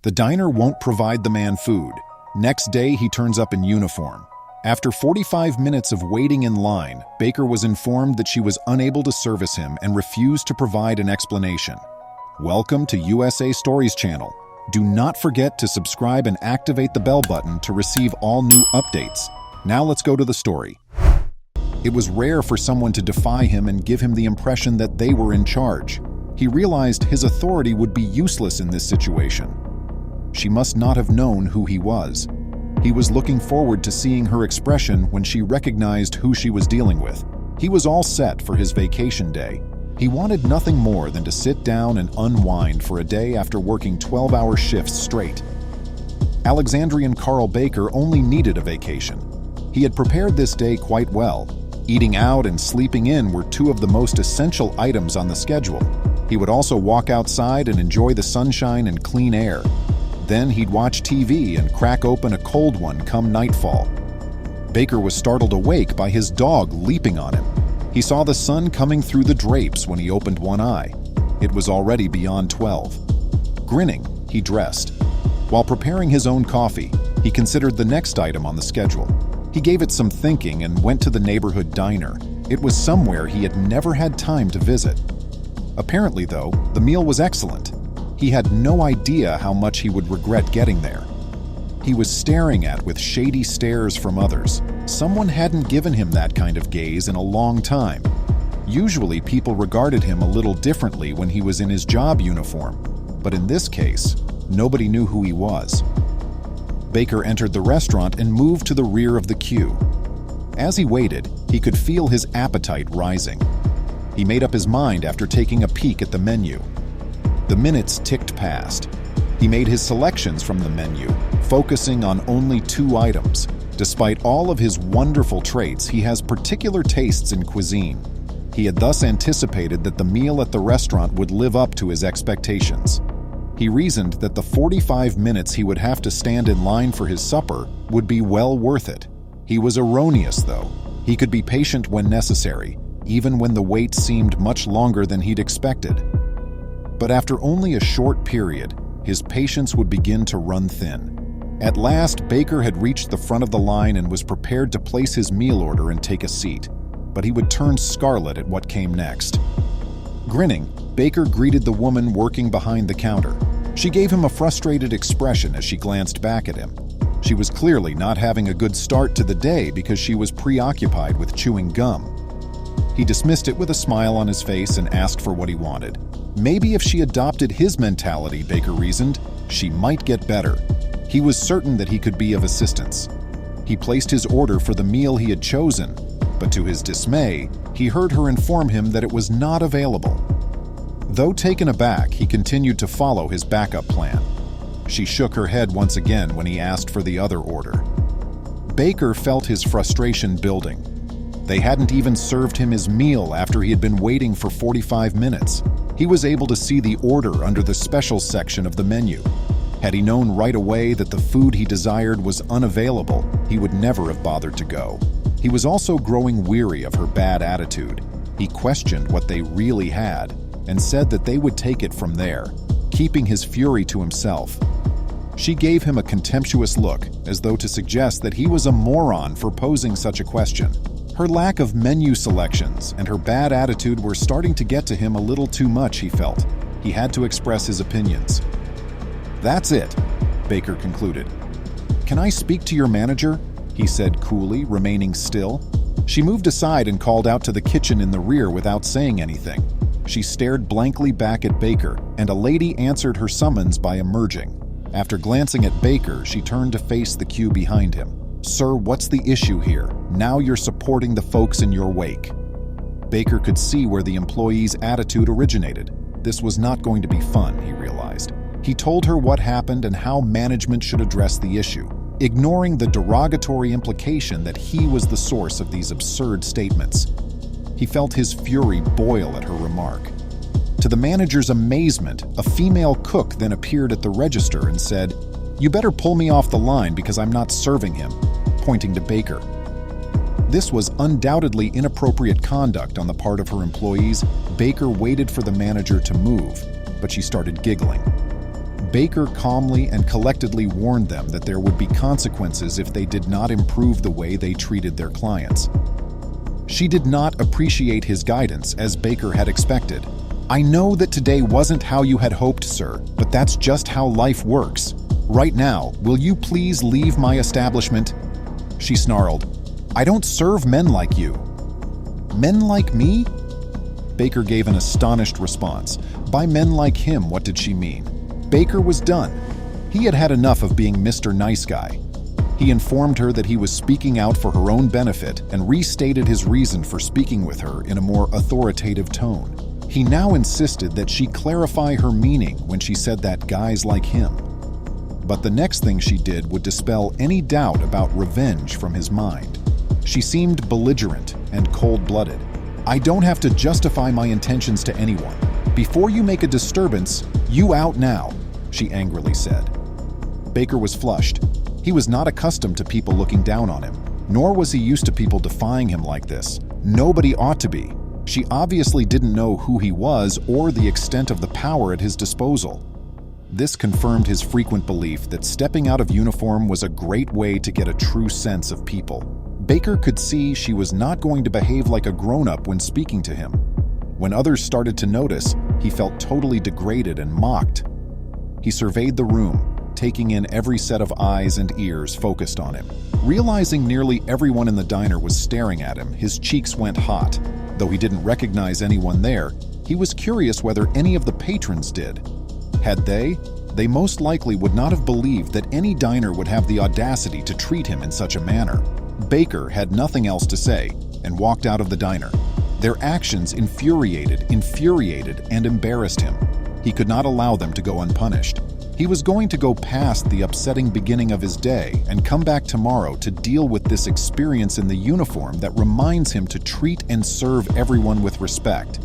The diner won't provide the man food. Next day, he turns up in uniform. After 45 minutes of waiting in line, Baker was informed that she was unable to service him and refused to provide an explanation. Welcome to USA Stories channel. Do not forget to subscribe and activate the bell button to receive all new updates. Now let's go to the story. It was rare for someone to defy him and give him the impression that they were in charge. He realized his authority would be useless in this situation. She must not have known who he was. He was looking forward to seeing her expression when she recognized who she was dealing with. He was all set for his vacation day. He wanted nothing more than to sit down and unwind for a day after working 12-hour shifts straight. Alexandrian Carl Baker only needed a vacation. He had prepared this day quite well. Eating out and sleeping in were two of the most essential items on the schedule. He would also walk outside and enjoy the sunshine and clean air. Then he'd watch TV and crack open a cold one come nightfall. Baker was startled awake by his dog leaping on him. He saw the sun coming through the drapes when he opened one eye. It was already beyond 12. Grinning, he dressed. While preparing his own coffee, he considered the next item on the schedule. He gave it some thinking and went to the neighborhood diner. It was somewhere he had never had time to visit. Apparently, though, the meal was excellent. He had no idea how much he would regret getting there. He was staring at with shady stares from others. Someone hadn't given him that kind of gaze in a long time. Usually, people regarded him a little differently when he was in his job uniform, but in this case, nobody knew who he was. Baker entered the restaurant and moved to the rear of the queue. As he waited, he could feel his appetite rising. He made up his mind after taking a peek at the menu. The minutes ticked past. He made his selections from the menu, focusing on only 2 items. Despite all of his wonderful traits, he has particular tastes in cuisine. He had thus anticipated that the meal at the restaurant would live up to his expectations. He reasoned that the 45 minutes he would have to stand in line for his supper would be well worth it. He was erroneous, though. He could be patient when necessary, even when the wait seemed much longer than he'd expected. But after only a short period, his patience would begin to run thin. At last, Baker had reached the front of the line and was prepared to place his meal order and take a seat. But he would turn scarlet at what came next. Grinning, Baker greeted the woman working behind the counter. She gave him a frustrated expression as she glanced back at him. She was clearly not having a good start to the day because she was preoccupied with chewing gum. He dismissed it with a smile on his face and asked for what he wanted. Maybe if she adopted his mentality, Baker reasoned, she might get better. He was certain that he could be of assistance. He placed his order for the meal he had chosen, but to his dismay, he heard her inform him that it was not available. Though taken aback, he continued to follow his backup plan. She shook her head once again when he asked for the other order. Baker felt his frustration building. They hadn't even served him his meal after he had been waiting for 45 minutes. He was able to see the order under the special section of the menu. Had he known right away that the food he desired was unavailable, he would never have bothered to go. He was also growing weary of her bad attitude. He questioned what they really had and said that they would take it from there, keeping his fury to himself. She gave him a contemptuous look, as though to suggest that he was a moron for posing such a question. Her lack of menu selections and her bad attitude were starting to get to him a little too much, he felt. He had to express his opinions. "That's it," Baker concluded. "Can I speak to your manager?" he said coolly, remaining still. She moved aside and called out to the kitchen in the rear without saying anything. She stared blankly back at Baker, and a lady answered her summons by emerging. After glancing at Baker, she turned to face the queue behind him. "Sir, what's the issue here? Now you're supporting the folks in your wake." Baker could see where the employee's attitude originated. This was not going to be fun, he realized. He told her what happened and how management should address the issue, ignoring the derogatory implication that he was the source of these absurd statements. He felt his fury boil at her remark. To the manager's amazement, a female cook then appeared at the register and said, "You better pull me off the line because I'm not serving him," pointing to Baker. This was undoubtedly inappropriate conduct on the part of her employees. Baker waited for the manager to move, but she started giggling. Baker calmly and collectedly warned them that there would be consequences if they did not improve the way they treated their clients. She did not appreciate his guidance, as Baker had expected. "I know that today wasn't how you had hoped, sir, but that's just how life works. Right now, will you please leave my establishment?" She snarled, "I don't serve men like you." "Men like me?" Baker gave an astonished response. By men like him, what did she mean? Baker was done. He had had enough of being Mr. Nice Guy. He informed her that he was speaking out for her own benefit and restated his reason for speaking with her in a more authoritative tone. He now insisted that she clarify her meaning when she said that guys like him. But the next thing she did would dispel any doubt about revenge from his mind. She seemed belligerent and cold-blooded. "I don't have to justify my intentions to anyone. Before you make a disturbance, you out now," she angrily said. Baker was flushed. He was not accustomed to people looking down on him, nor was he used to people defying him like this. Nobody ought to be. She obviously didn't know who he was or the extent of the power at his disposal. This confirmed his frequent belief that stepping out of uniform was a great way to get a true sense of people. Baker could see she was not going to behave like a grown-up when speaking to him. When others started to notice, he felt totally degraded and mocked. He surveyed the room, taking in every set of eyes and ears focused on him. Realizing nearly everyone in the diner was staring at him, his cheeks went hot. Though he didn't recognize anyone there, he was curious whether any of the patrons did. Had they most likely would not have believed that any diner would have the audacity to treat him in such a manner. Baker had nothing else to say and walked out of the diner. Their actions infuriated, and embarrassed him. He could not allow them to go unpunished. He was going to go past the upsetting beginning of his day and come back tomorrow to deal with this experience in the uniform that reminds him to treat and serve everyone with respect.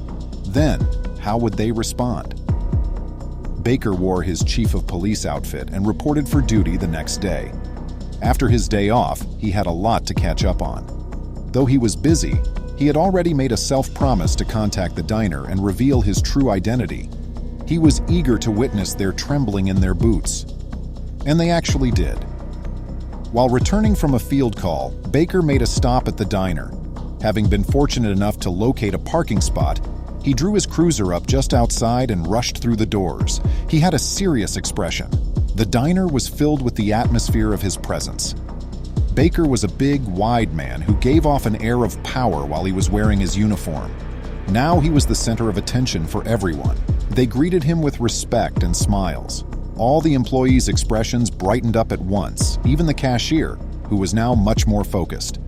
Then, how would they respond? Baker wore his chief of police outfit and reported for duty the next day. After his day off, he had a lot to catch up on. Though he was busy, he had already made a self-promise to contact the diner and reveal his true identity. He was eager to witness their trembling in their boots. And they actually did. While returning from a field call, Baker made a stop at the diner. Having been fortunate enough to locate a parking spot, he drew his cruiser up just outside and rushed through the doors. He had a serious expression. The diner was filled with the atmosphere of his presence. Baker was a big, wide man who gave off an air of power while he was wearing his uniform. Now he was the center of attention for everyone. They greeted him with respect and smiles. All the employees' expressions brightened up at once, even the cashier, who was now much more focused.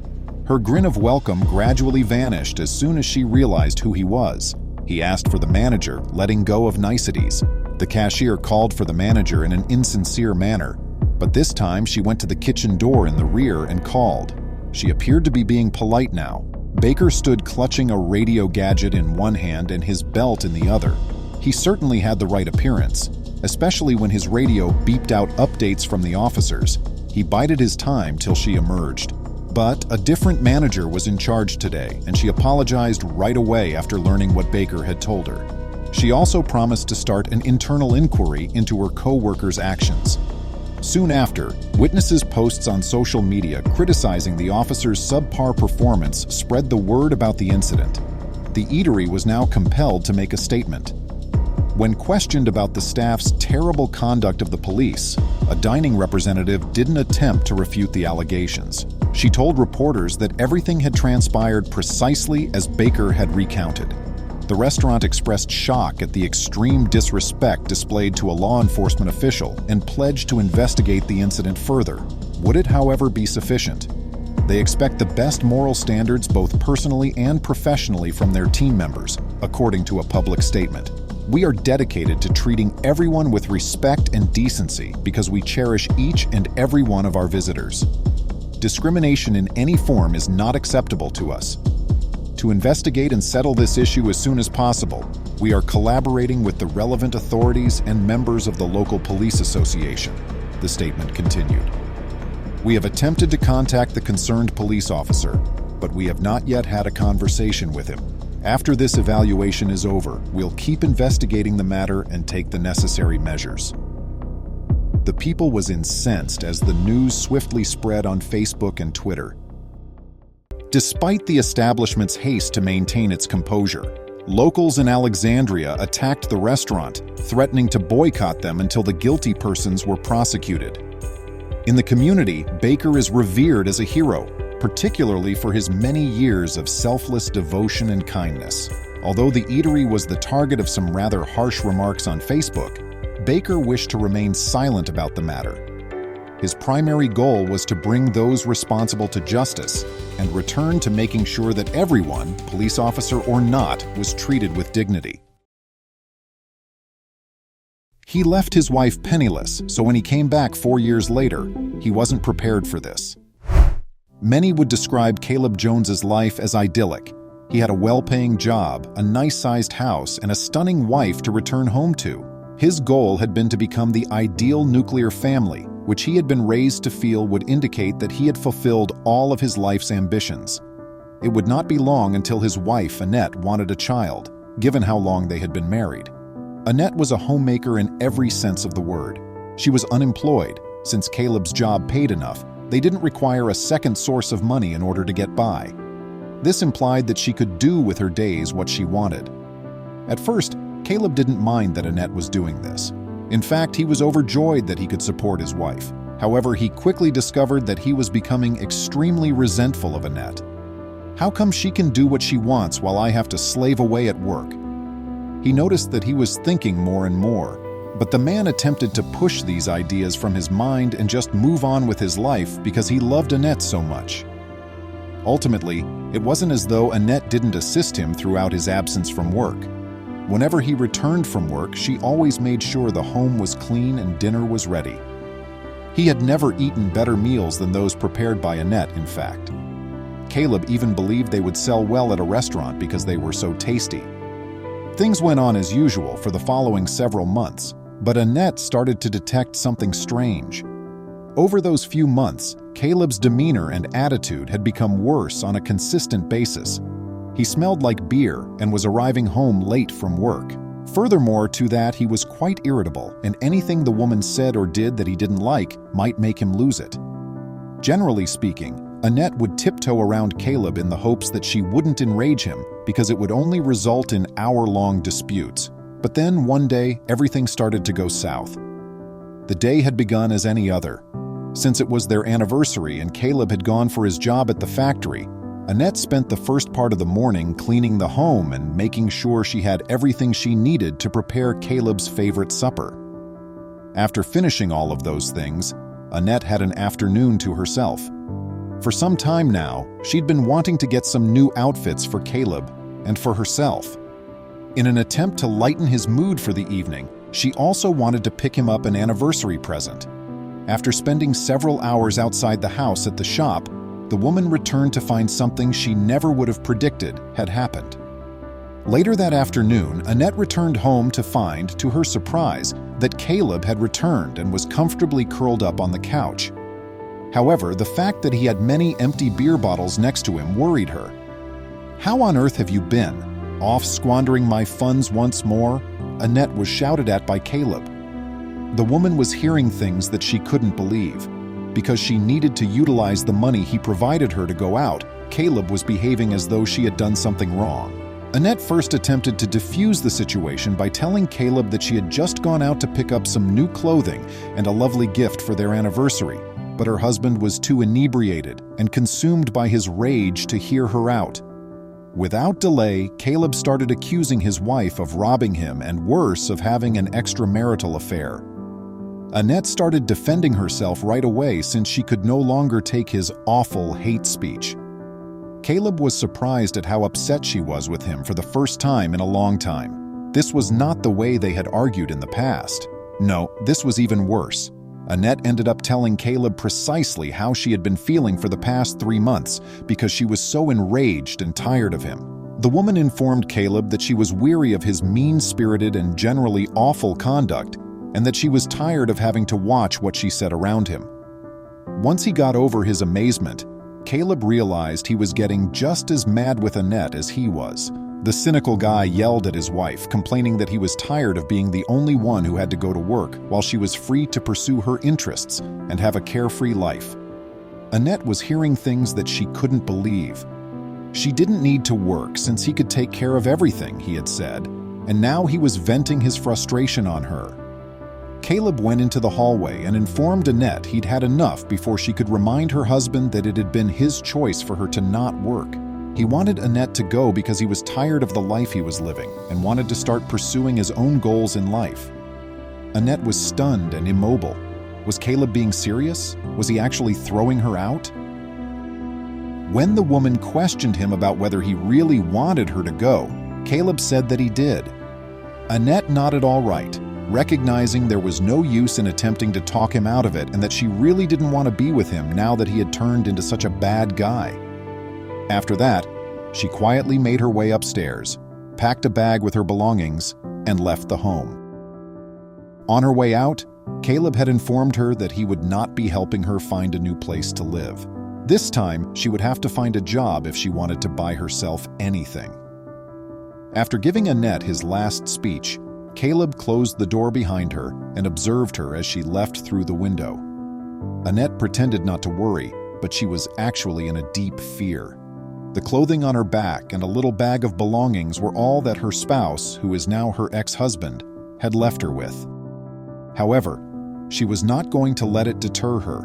Her grin of welcome gradually vanished as soon as she realized who he was. He asked for the manager, letting go of niceties. The cashier called for the manager in an insincere manner, but this time she went to the kitchen door in the rear and called. She appeared to be being polite now. Baker stood clutching a radio gadget in one hand and his belt in the other. He certainly had the right appearance, especially when his radio beeped out updates from the officers. He bided his time till she emerged. But a different manager was in charge today, and she apologized right away after learning what Baker had told her. She also promised to start an internal inquiry into her co-workers' actions. Soon after, witnesses' posts on social media criticizing the officer's subpar performance spread the word about the incident. The eatery was now compelled to make a statement. When questioned about the staff's terrible conduct of the police, a dining representative didn't attempt to refute the allegations. She told reporters that everything had transpired precisely as Baker had recounted. The restaurant expressed shock at the extreme disrespect displayed to a law enforcement official and pledged to investigate the incident further. Would it, however, be sufficient? They expect the best moral standards both personally and professionally from their team members, according to a public statement. We are dedicated to treating everyone with respect and decency because we cherish each and every one of our visitors. Discrimination in any form is not acceptable to us. To investigate and settle this issue as soon as possible, we are collaborating with the relevant authorities and members of the local police association, the statement continued. We have attempted to contact the concerned police officer, but we have not yet had a conversation with him. After this evaluation is over, we'll keep investigating the matter and take the necessary measures. The people was incensed as the news swiftly spread on Facebook and Twitter. Despite the establishment's haste to maintain its composure, locals in Alexandria attacked the restaurant, threatening to boycott them until the guilty persons were prosecuted. In the community, Baker is revered as a hero, particularly for his many years of selfless devotion and kindness. Although the eatery was the target of some rather harsh remarks on Facebook, Baker wished to remain silent about the matter. His primary goal was to bring those responsible to justice and return to making sure that everyone, police officer or not, was treated with dignity. He left his wife penniless, so when he came back 4 years later, he wasn't prepared for this. Many would describe Caleb Jones's life as idyllic. He had a well-paying job, a nice-sized house, and a stunning wife to return home to. His goal had been to become the ideal nuclear family, which he had been raised to feel would indicate that he had fulfilled all of his life's ambitions. It would not be long until his wife, Annette, wanted a child, given how long they had been married. Annette was a homemaker in every sense of the word. She was unemployed. Since Caleb's job paid enough, they didn't require a second source of money in order to get by. This implied that she could do with her days what she wanted. At first, Caleb didn't mind that Annette was doing this. In fact, he was overjoyed that he could support his wife. However, he quickly discovered that he was becoming extremely resentful of Annette. How come she can do what she wants while I have to slave away at work? He noticed that he was thinking more and more, but the man attempted to push these ideas from his mind and just move on with his life because he loved Annette so much. Ultimately, it wasn't as though Annette didn't assist him throughout his absence from work. Whenever he returned from work, she always made sure the home was clean and dinner was ready. He had never eaten better meals than those prepared by Annette, in fact. Caleb even believed they would sell well at a restaurant because they were so tasty. Things went on as usual for the following several months, but Annette started to detect something strange. Over those few months, Caleb's demeanor and attitude had become worse on a consistent basis. He smelled like beer and was arriving home late from work. Furthermore to that, he was quite irritable, and anything the woman said or did that he didn't like might make him lose it. Generally speaking, Annette would tiptoe around Caleb in the hopes that she wouldn't enrage him because it would only result in hour-long disputes. But then one day, everything started to go south. The day had begun as any other. Since it was their anniversary and Caleb had gone for his job at the factory, Annette spent the first part of the morning cleaning the home and making sure she had everything she needed to prepare Caleb's favorite supper. After finishing all of those things, Annette had an afternoon to herself. For some time now, she'd been wanting to get some new outfits for Caleb and for herself. In an attempt to lighten his mood for the evening, she also wanted to pick him up an anniversary present. After spending several hours outside the house at the shop, the woman returned to find something she never would have predicted had happened. Later that afternoon, Annette returned home to find, to her surprise, that Caleb had returned and was comfortably curled up on the couch. However, the fact that he had many empty beer bottles next to him worried her. "How on earth have you been? Off squandering my funds once more?" Annette was shouted at by Caleb. The woman was hearing things that she couldn't believe. Because she needed to utilize the money he provided her to go out, Caleb was behaving as though she had done something wrong. Annette first attempted to defuse the situation by telling Caleb that she had just gone out to pick up some new clothing and a lovely gift for their anniversary, but her husband was too inebriated and consumed by his rage to hear her out. Without delay, Caleb started accusing his wife of robbing him and worse, of having an extramarital affair. Annette started defending herself right away since she could no longer take his awful hate speech. Caleb was surprised at how upset she was with him for the first time in a long time. This was not the way they had argued in the past. No, this was even worse. Annette ended up telling Caleb precisely how she had been feeling for the past 3 months because she was so enraged and tired of him. The woman informed Caleb that she was weary of his mean-spirited and generally awful conduct, and that she was tired of having to watch what she said around him. Once he got over his amazement, Caleb realized he was getting just as mad with Annette as he was. The cynical guy yelled at his wife, complaining that he was tired of being the only one who had to go to work while she was free to pursue her interests and have a carefree life. Annette was hearing things that she couldn't believe. She didn't need to work since he could take care of everything, he had said, and now he was venting his frustration on her. Caleb went into the hallway and informed Annette he'd had enough before she could remind her husband that it had been his choice for her to not work. He wanted Annette to go because he was tired of the life he was living and wanted to start pursuing his own goals in life. Annette was stunned and immobile. Was Caleb being serious? Was he actually throwing her out? When the woman questioned him about whether he really wanted her to go, Caleb said that he did. Annette nodded all right, recognizing there was no use in attempting to talk him out of it and that she really didn't want to be with him now that he had turned into such a bad guy. After that, she quietly made her way upstairs, packed a bag with her belongings, and left the home. On her way out, Caleb had informed her that he would not be helping her find a new place to live. This time, she would have to find a job if she wanted to buy herself anything. After giving Annette his last speech, Caleb closed the door behind her and observed her as she left through the window. Annette pretended not to worry, but she was actually in a deep fear. The clothing on her back and a little bag of belongings were all that her spouse, who is now her ex-husband, had left her with. However, she was not going to let it deter her.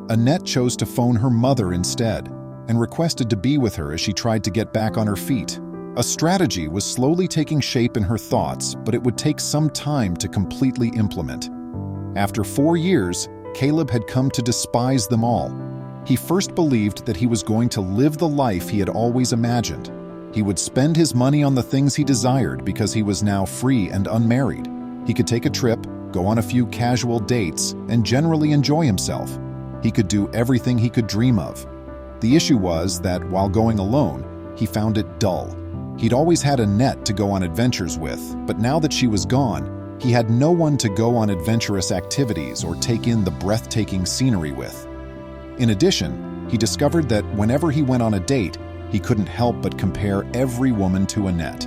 Annette chose to phone her mother instead and requested to be with her as she tried to get back on her feet. A strategy was slowly taking shape in her thoughts, but it would take some time to completely implement. After 4 years, Caleb had come to despise them all. He first believed that he was going to live the life he had always imagined. He would spend his money on the things he desired because he was now free and unmarried. He could take a trip, go on a few casual dates, and generally enjoy himself. He could do everything he could dream of. The issue was that while going alone, he found it dull. He'd always had Annette to go on adventures with, but now that she was gone, he had no one to go on adventurous activities or take in the breathtaking scenery with. In addition, he discovered that whenever he went on a date, he couldn't help but compare every woman to Annette.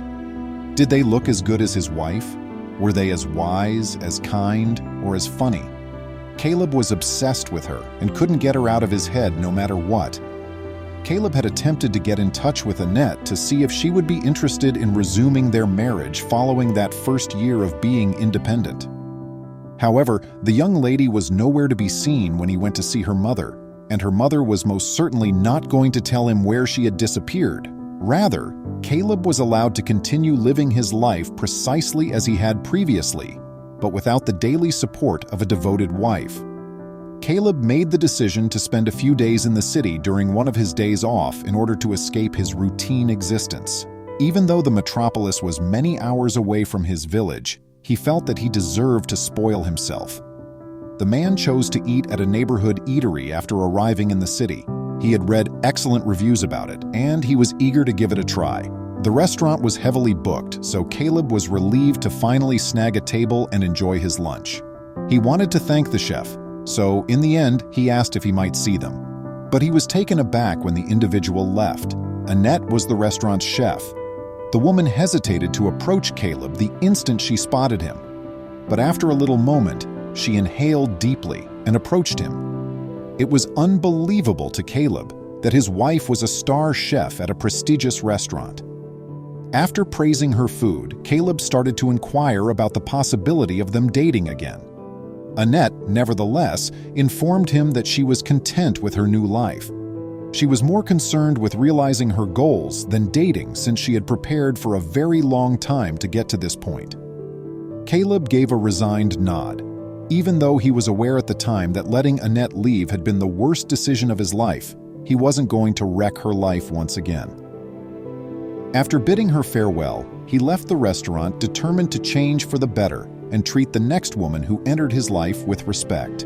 Did they look as good as his wife? Were they as wise, as kind, or as funny? Caleb was obsessed with her and couldn't get her out of his head no matter what. Caleb had attempted to get in touch with Annette to see if she would be interested in resuming their marriage following that first year of being independent. However, the young lady was nowhere to be seen when he went to see her mother, and her mother was most certainly not going to tell him where she had disappeared. Rather, Caleb was allowed to continue living his life precisely as he had previously, but without the daily support of a devoted wife. Caleb made the decision to spend a few days in the city during one of his days off in order to escape his routine existence. Even though the metropolis was many hours away from his village, he felt that he deserved to spoil himself. The man chose to eat at a neighborhood eatery after arriving in the city. He had read excellent reviews about it, and he was eager to give it a try. The restaurant was heavily booked, so Caleb was relieved to finally snag a table and enjoy his lunch. He wanted to thank the chef, so in the end, he asked if he might see them. But he was taken aback when the individual left. Annette was the restaurant's chef. The woman hesitated to approach Caleb the instant she spotted him. But after a little moment, she inhaled deeply and approached him. It was unbelievable to Caleb that his wife was a star chef at a prestigious restaurant. After praising her food, Caleb started to inquire about the possibility of them dating again. Annette, nevertheless, informed him that she was content with her new life. She was more concerned with realizing her goals than dating since she had prepared for a very long time to get to this point. Caleb gave a resigned nod. Even though he was aware at the time that letting Annette leave had been the worst decision of his life, he wasn't going to wreck her life once again. After bidding her farewell, he left the restaurant determined to change for the better and treat the next woman who entered his life with respect.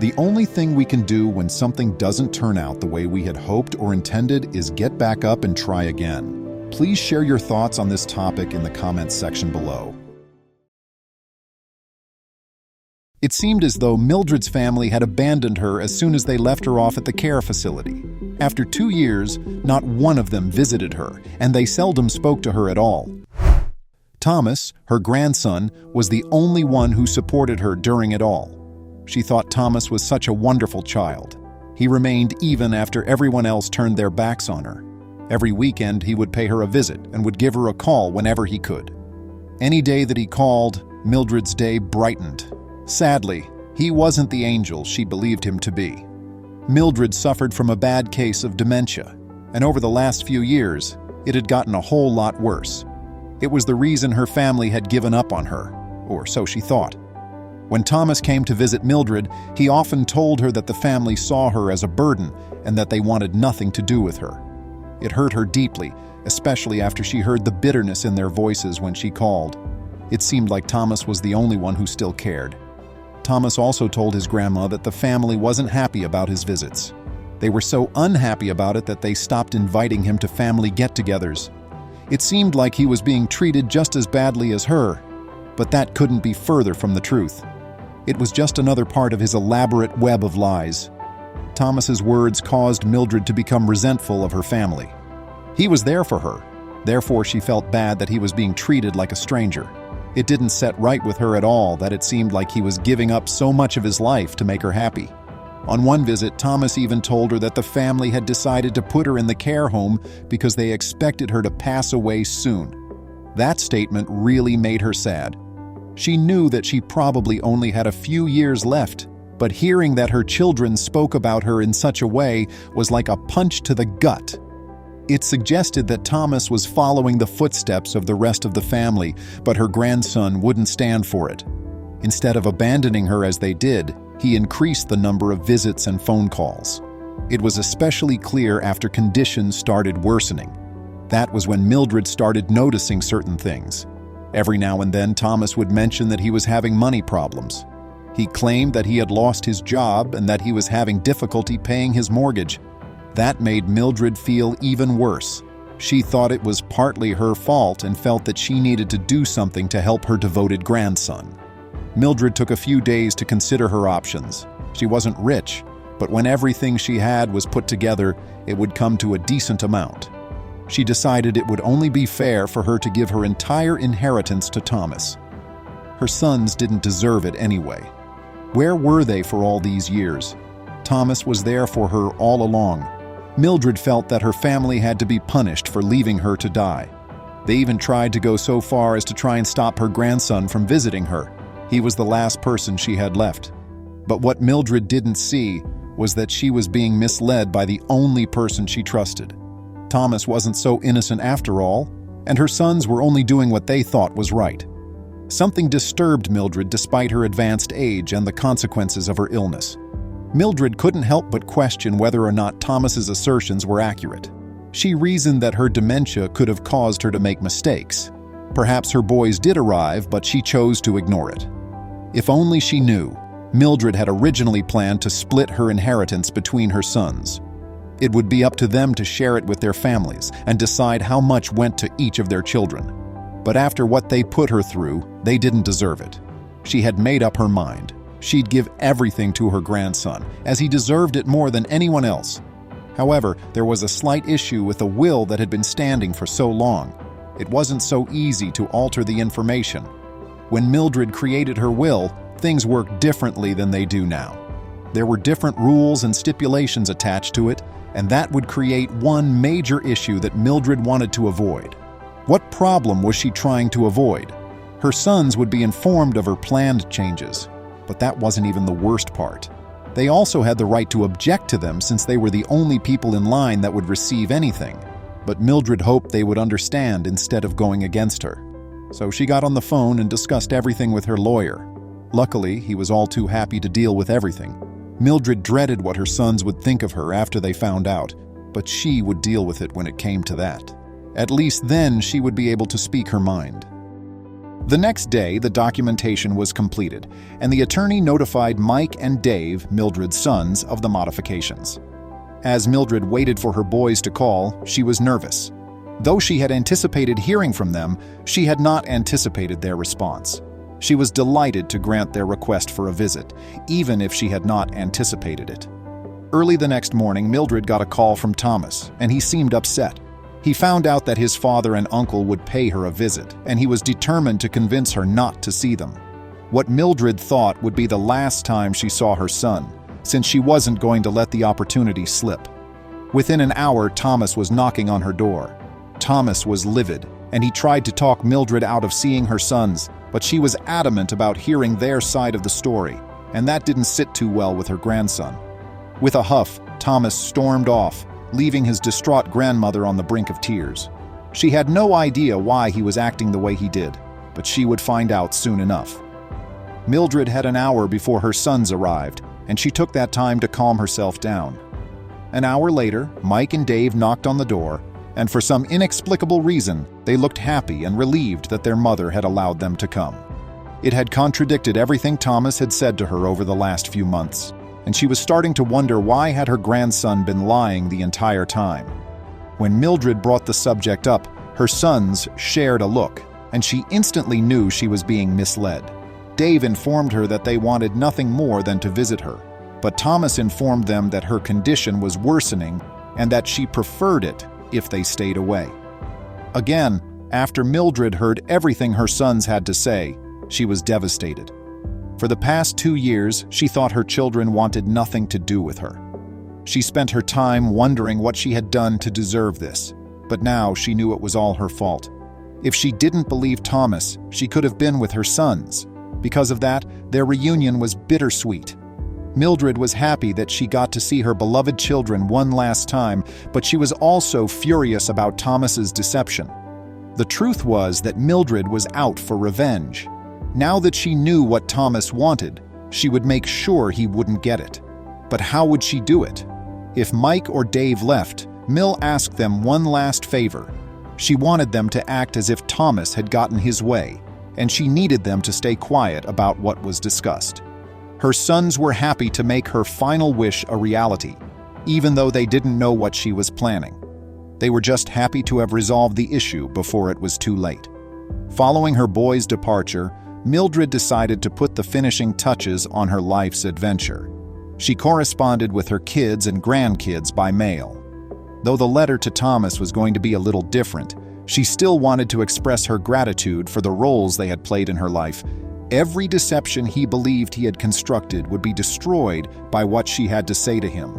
The only thing we can do when something doesn't turn out the way we had hoped or intended is get back up and try again. Please share your thoughts on this topic in the comments section below. It seemed as though Mildred's family had abandoned her as soon as they left her off at the care facility. After 2 years, not one of them visited her, and they seldom spoke to her at all. Thomas, her grandson, was the only one who supported her during it all. She thought Thomas was such a wonderful child. He remained even after everyone else turned their backs on her. Every weekend he would pay her a visit and would give her a call whenever he could. Any day that he called, Mildred's day brightened. Sadly, he wasn't the angel she believed him to be. Mildred suffered from a bad case of dementia, and over the last few years, it had gotten a whole lot worse. It was the reason her family had given up on her, or so she thought. When Thomas came to visit Mildred, he often told her that the family saw her as a burden and that they wanted nothing to do with her. It hurt her deeply, especially after she heard the bitterness in their voices when she called. It seemed like Thomas was the only one who still cared. Thomas also told his grandma that the family wasn't happy about his visits. They were so unhappy about it that they stopped inviting him to family get-togethers. It seemed like he was being treated just as badly as her, but that couldn't be further from the truth. It was just another part of his elaborate web of lies. Thomas's words caused Mildred to become resentful of her family. He was there for her, therefore she felt bad that he was being treated like a stranger. It didn't set right with her at all that it seemed like he was giving up so much of his life to make her happy. On one visit, Thomas even told her that the family had decided to put her in the care home because they expected her to pass away soon. That statement really made her sad. She knew that she probably only had a few years left, but hearing that her children spoke about her in such a way was like a punch to the gut. It suggested that Thomas was following the footsteps of the rest of the family, but her grandson wouldn't stand for it. Instead of abandoning her as they did, he increased the number of visits and phone calls. It was especially clear after conditions started worsening. That was when Mildred started noticing certain things. Every now and then, Thomas would mention that he was having money problems. He claimed that he had lost his job and that he was having difficulty paying his mortgage. That made Mildred feel even worse. She thought it was partly her fault and felt that she needed to do something to help her devoted grandson. Mildred took a few days to consider her options. She wasn't rich, but when everything she had was put together, it would come to a decent amount. She decided it would only be fair for her to give her entire inheritance to Thomas. Her sons didn't deserve it anyway. Where were they for all these years? Thomas was there for her all along. Mildred felt that her family had to be punished for leaving her to die. They even tried to go so far as to try and stop her grandson from visiting her. He was the last person she had left. But what Mildred didn't see was that she was being misled by the only person she trusted. Thomas wasn't so innocent after all, and her sons were only doing what they thought was right. Something disturbed Mildred despite her advanced age and the consequences of her illness. Mildred couldn't help but question whether or not Thomas's assertions were accurate. She reasoned that her dementia could have caused her to make mistakes. Perhaps her boys did arrive, but she chose to ignore it. If only she knew, Mildred had originally planned to split her inheritance between her sons. It would be up to them to share it with their families and decide how much went to each of their children. But after what they put her through, they didn't deserve it. She had made up her mind. She'd give everything to her grandson, as he deserved it more than anyone else. However, there was a slight issue with the will that had been standing for so long. It wasn't so easy to alter the information. When Mildred created her will, things worked differently than they do now. There were different rules and stipulations attached to it, and that would create one major issue that Mildred wanted to avoid. What problem was she trying to avoid? Her sons would be informed of her planned changes, but that wasn't even the worst part. They also had the right to object to them since they were the only people in line that would receive anything. But Mildred hoped they would understand instead of going against her. So she got on the phone and discussed everything with her lawyer. Luckily, he was all too happy to deal with everything. Mildred dreaded what her sons would think of her after they found out, but she would deal with it when it came to that. At least then she would be able to speak her mind. The next day, the documentation was completed, and the attorney notified Mike and Dave, Mildred's sons, of the modifications. As Mildred waited for her boys to call, she was nervous. Though she had anticipated hearing from them, she had not anticipated their response. She was delighted to grant their request for a visit, even if she had not anticipated it. Early the next morning, Mildred got a call from Thomas, and he seemed upset. He found out that his father and uncle would pay her a visit, and he was determined to convince her not to see them. What Mildred thought would be the last time she saw her son, since she wasn't going to let the opportunity slip. Within an hour, Thomas was knocking on her door. Thomas was livid, and he tried to talk Mildred out of seeing her sons, but she was adamant about hearing their side of the story, and that didn't sit too well with her grandson. With a huff, Thomas stormed off, leaving his distraught grandmother on the brink of tears. She had no idea why he was acting the way he did, but she would find out soon enough. Mildred had an hour before her sons arrived, and she took that time to calm herself down. An hour later, Mike and Dave knocked on the door, and for some inexplicable reason, they looked happy and relieved that their mother had allowed them to come. It had contradicted everything Thomas had said to her over the last few months, and she was starting to wonder why had her grandson been lying the entire time. When Mildred brought the subject up, her sons shared a look, and she instantly knew she was being misled. Dave informed her that they wanted nothing more than to visit her, but Thomas informed them that her condition was worsening and that she preferred it if they stayed away. Again, after Mildred heard everything her sons had to say, she was devastated. For the past 2 years, she thought her children wanted nothing to do with her. She spent her time wondering what she had done to deserve this, but now she knew it was all her fault. If she didn't believe Thomas, she could have been with her sons. Because of that, their reunion was bittersweet. Mildred was happy that she got to see her beloved children one last time, but she was also furious about Thomas's deception. The truth was that Mildred was out for revenge. Now that she knew what Thomas wanted, she would make sure he wouldn't get it. But how would she do it? If Mike or Dave left, Mill asked them one last favor. She wanted them to act as if Thomas had gotten his way, and she needed them to stay quiet about what was discussed. Her sons were happy to make her final wish a reality, even though they didn't know what she was planning. They were just happy to have resolved the issue before it was too late. Following her boys' departure, Mildred decided to put the finishing touches on her life's adventure. She corresponded with her kids and grandkids by mail. Though the letter to Thomas was going to be a little different, she still wanted to express her gratitude for the roles they had played in her life. Every deception he believed he had constructed would be destroyed by what she had to say to him.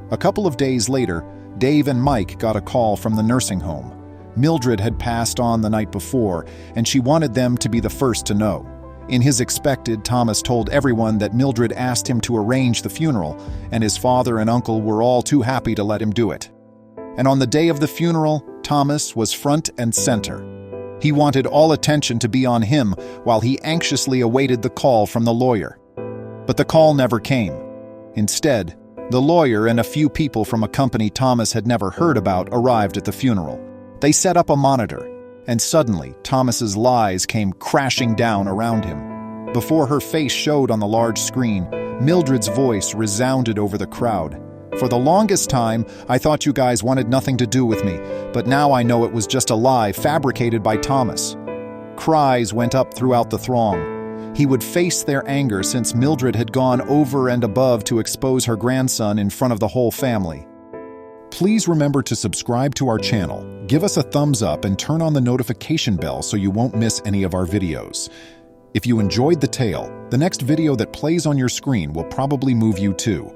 A couple of days later, Dave and Mike got a call from the nursing home. Mildred had passed on the night before, and she wanted them to be the first to know. In his expected, Thomas told everyone that Mildred asked him to arrange the funeral, and his father and uncle were all too happy to let him do it. And on the day of the funeral, Thomas was front and center. He wanted all attention to be on him while he anxiously awaited the call from the lawyer. But the call never came. Instead, the lawyer and a few people from a company Thomas had never heard about arrived at the funeral. They set up a monitor, and suddenly Thomas's lies came crashing down around him. Before her face showed on the large screen, Mildred's voice resounded over the crowd. "For the longest time, I thought you guys wanted nothing to do with me, but now I know it was just a lie fabricated by Thomas." Cries went up throughout the throng. He would face their anger since Mildred had gone over and above to expose her grandson in front of the whole family. Please remember to subscribe to our channel, give us a thumbs up, and turn on the notification bell so you won't miss any of our videos. If you enjoyed the tale, the next video that plays on your screen will probably move you too.